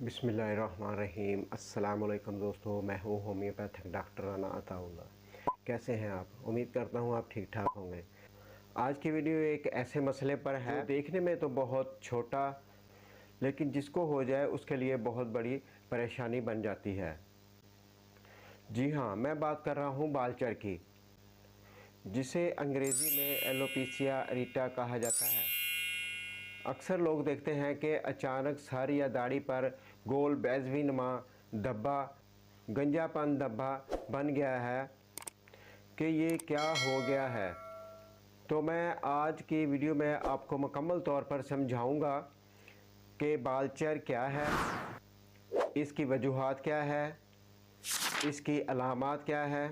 बिस्मिल्लाहिर्रहमानिर्रहीम। अस्सलामुअलैकुम दोस्तों, मैं हूँ होम्योपैथिक डॉक्टर राना अताउल्लाह। कैसे हैं आप? उम्मीद करता हूँ आप ठीक ठाक होंगे। आज की वीडियो एक ऐसे मसले पर है जो देखने में तो बहुत छोटा, लेकिन जिसको हो जाए उसके लिए बहुत बड़ी परेशानी बन जाती है। जी हाँ, मैं बात कर रहा हूँ बालचर की, जिसे अंग्रेज़ी में एलोपेशिया एरिटा कहा जाता है। अक्सर लोग देखते हैं कि अचानक सर या दाढ़ी पर गोल बैजवी नुमा धब्बा, गंजापन धब्बा बन गया है कि ये क्या हो गया है। तो मैं आज की वीडियो में आपको मुकम्मल तौर पर समझाऊंगा कि बालचर क्या है, इसकी वजूहात क्या है, इसकी अलामात क्या है,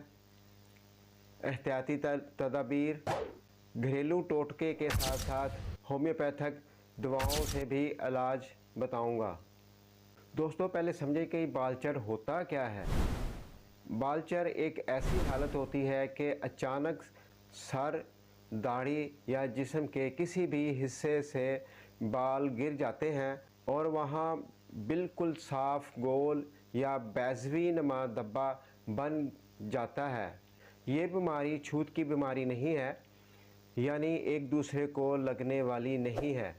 एहतियाती तदाबीर, घरेलू टोटके के साथ साथ होम्योपैथिक दवाओं से भी इलाज बताऊंगा। दोस्तों, पहले समझें कि बालचर होता क्या है। बालचर एक ऐसी हालत होती है कि अचानक सर, दाढ़ी या जिस्म के किसी भी हिस्से से बाल गिर जाते हैं और वहाँ बिल्कुल साफ गोल या बैजवी नुमा धब्बा बन जाता है। ये बीमारी छूत की बीमारी नहीं है, यानी एक दूसरे को लगने वाली नहीं है।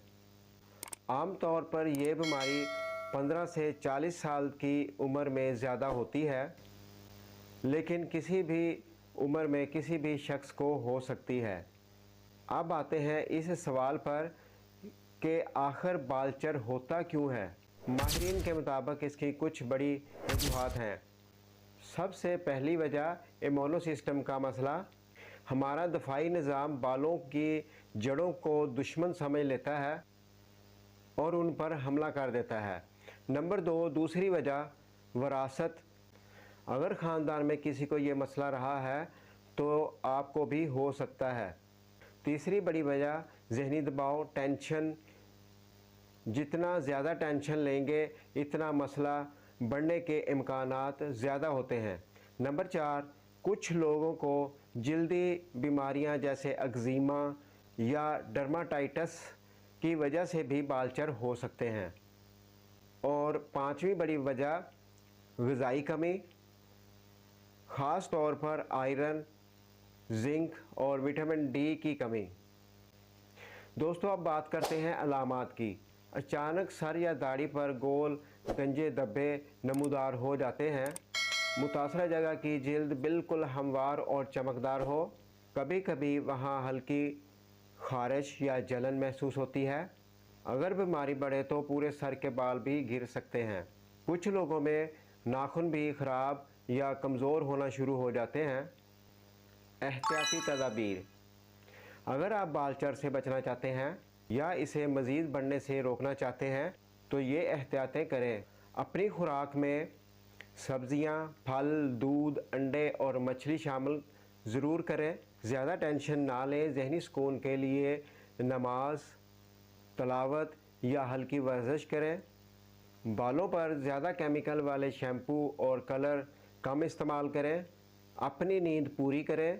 आम तौर पर यह बीमारी 15 से 40 साल की उम्र में ज़्यादा होती है, लेकिन किसी भी उम्र में किसी भी शख्स को हो सकती है। अब आते हैं इस सवाल पर कि आखिर बालचर होता क्यों है। माहिरीन के मुताबिक इसकी कुछ बड़ी वजूहात हैं। सबसे पहली वजह इम्यूनो सिस्टम का मसला। हमारा दफाई निज़ाम बालों की जड़ों को दुश्मन समझ लेता है और उन पर हमला कर देता है। नंबर 2, दूसरी वजह वरासत। अगर ख़ानदान में किसी को ये मसला रहा है तो आपको भी हो सकता है। तीसरी बड़ी वजह ज़हनी दबाव, टेंशन। जितना ज़्यादा टेंशन लेंगे इतना मसला बढ़ने के इम्कानात ज़्यादा होते हैं। नंबर 4, कुछ लोगों को जल्दी बीमारियां जैसे एक्जिमा या डर्माटाइटिस की वजह से भी बालचर हो सकते हैं। और पांचवी बड़ी वजह ग़िज़ाई कमी, ख़ास तौर पर आयरन, जिंक और विटामिन डी की कमी। दोस्तों, अब बात करते हैं अलामात की। अचानक सर या दाढ़ी पर गोल गंजे धब्बे नमूदार हो जाते हैं। मुतासरा जगह की जिल्द बिल्कुल हमवार और चमकदार हो। कभी कभी वहाँ हल्की खारिश या जलन महसूस होती है। अगर बीमारी बढ़े तो पूरे सर के बाल भी गिर सकते हैं। कुछ लोगों में नाखून भी ख़राब या कमज़ोर होना शुरू हो जाते हैं। एहतियाती तदाबीर। अगर आप बालचर से बचना चाहते हैं या इसे मज़ीद बढ़ने से रोकना चाहते हैं तो ये एहतियातें करें। अपनी खुराक में सब्ज़ियाँ, फल, दूध, अंडे और मछली शामिल ज़रूर करें। ज़्यादा टेंशन ना लें। ज़हनी सुकून के लिए नमाज, तलावत या हल्की वर्जिश करें। बालों पर ज़्यादा केमिकल वाले शैम्पू और कलर कम इस्तेमाल करें। अपनी नींद पूरी करें।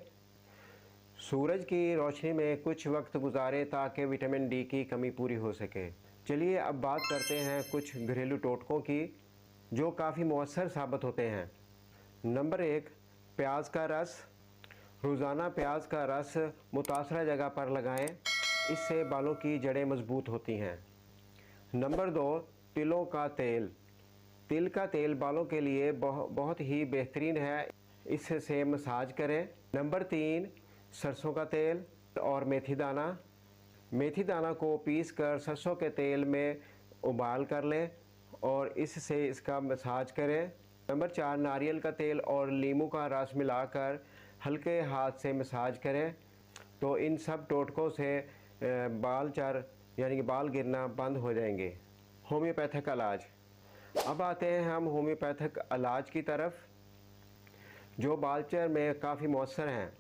सूरज की रोशनी में कुछ वक्त गुजारें ताकि विटामिन डी की कमी पूरी हो सके। चलिए अब बात करते हैं कुछ घरेलू टोटकों की जो काफ़ी मौसर साबित होते हैं। नंबर 1, प्याज का रस। रोज़ाना प्याज का रस मुतासरा जगह पर लगाएं, इससे बालों की जड़ें मजबूत होती हैं। नंबर 2, तिलों का तेल। तिल का तेल बालों के लिए बहुत ही बेहतरीन है, इससे मसाज करें। नंबर 3, सरसों का तेल और मेथी दाना। मेथी दाना को पीस कर सरसों के तेल में उबाल कर लें और इससे इसका मसाज करें। नंबर 4, नारियल का तेल और नींबू का रस मिलाकर हल्के हाथ से मसाज करें। तो इन सब टोटकों से बालचर यानी कि बाल गिरना बंद हो जाएंगे। होम्योपैथिक इलाज। अब आते हैं हम होम्योपैथिक इलाज की तरफ, जो बालचर में काफ़ी मौसर हैं।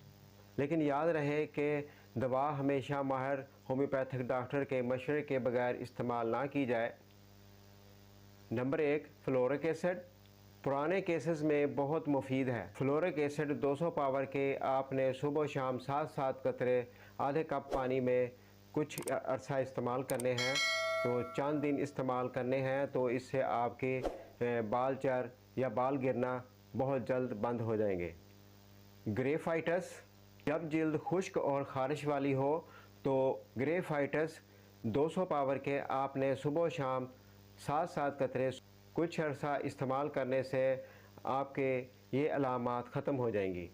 लेकिन याद रहे कि दवा हमेशा माहिर होम्योपैथिक डॉक्टर के मशवरे के बगैर इस्तेमाल ना की जाए। Number 1, fluoric acid. पुराने केसेस में बहुत मुफीद है। फ्लोरिक एसिड 200 पावर के आपने सुबह शाम 7-7 कतरे आधे कप पानी में कुछ अरसा इस्तेमाल करने हैं। तो चंद दिन इस्तेमाल करने हैं, तो इससे आपके बाल चर या बाल गिरना बहुत जल्द बंद हो जाएंगे। ग्रेफाइटस, जब जिल्द खुश्क और ख़ारिश वाली हो तो ग्रेफाइटस 200 पावर के आपने सुबह शाम 7-7 कतरे कुछ अर्सा इस्तेमाल करने से आपके ये अलामात ख़त्म हो जाएंगी।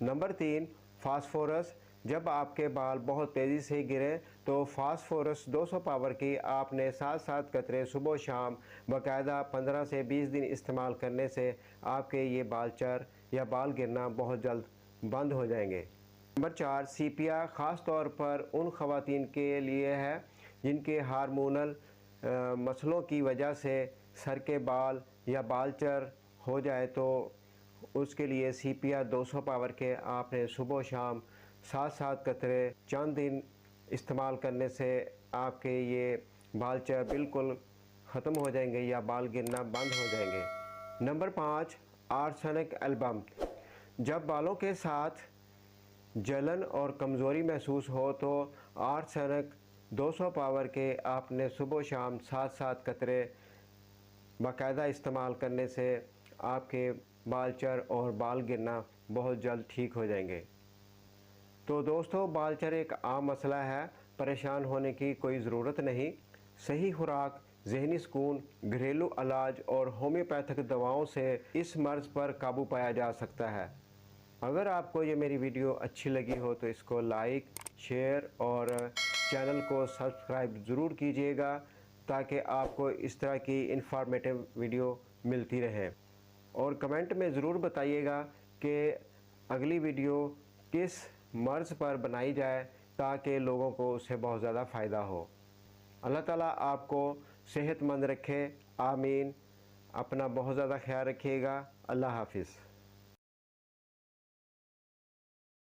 नंबर 3, फास्फोरस, जब आपके बाल बहुत तेज़ी से गिरे तो फास्फोरस 200 पावर की आपने 7-7 कतरे सुबह शाम बाकायदा 15 से 20 दिन इस्तेमाल करने से आपके ये बाल चर या बाल गिरना बहुत जल्द बंद हो जाएंगे। नंबर 4, सीपिया, ख़ास तौर पर उन ख़वातीन के लिए है जिनके हार्मोनल मसलों की वजह से सर के बाल या बाल चर हो जाए, तो उसके लिए सीपिया 200 पावर के आपने सुबह शाम 7-7 कतरे चंद दिन इस्तेमाल करने से आपके ये बाल चर बिल्कुल ख़त्म हो जाएंगे या बाल गिरना बंद हो जाएंगे। नंबर 5, आर्सेनिक एल्बम, जब बालों के साथ जलन और कमज़ोरी महसूस हो तो आर्सेनिक 200 पावर के आपने सुबह शाम 7-7 कतरे बाकायदा इस्तेमाल करने से आपके बाल चर और बाल गिरना बहुत जल्द ठीक हो जाएंगे। तो दोस्तों, बाल चर एक आम मसला है, परेशान होने की कोई ज़रूरत नहीं। सही खुराक, ज़हनी सुकून, घरेलू इलाज और होम्योपैथिक दवाओं से इस मर्ज़ पर काबू पाया जा सकता है। अगर आपको ये मेरी वीडियो अच्छी लगी हो तो इसको लाइक, शेयर और चैनल को सब्सक्राइब ज़रूर कीजिएगा ताकि आपको इस तरह की इंफॉर्मेटिव वीडियो मिलती रहे। और कमेंट में ज़रूर बताइएगा कि अगली वीडियो किस मर्ज़ पर बनाई जाए ताकि लोगों को उससे बहुत ज़्यादा फ़ायदा हो। अल्लाह ताला आपको सेहतमंद रखे, आमीन। अपना बहुत ज़्यादा ख्याल रखिएगा। अल्लाह हाफिज़।